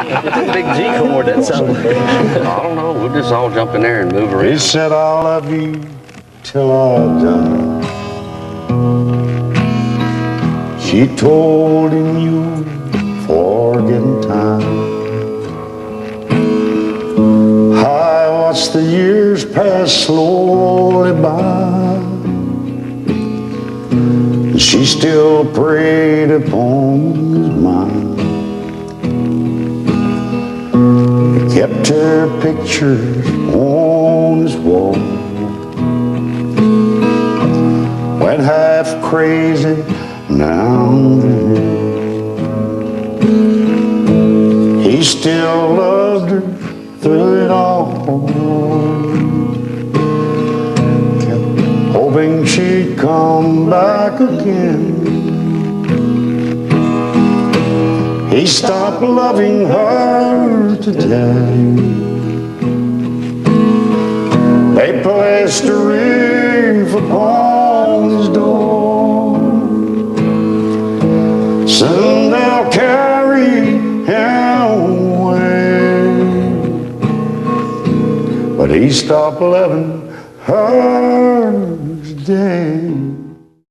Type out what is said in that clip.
Big G chord that sounds like. I don't know, we'll just all jump in there and move around. He said, I love you till I die. She told him you forget in time. I watched the years pass slowly by. She still preyed upon his mind. He kept her pictures on his wall. Went half crazy now and then. He still loved her through it all. Kept hoping she'd come back again. He stopped loving her today. They placed a reef upon his door. Soon they'll carry him away. But he stopped loving her today.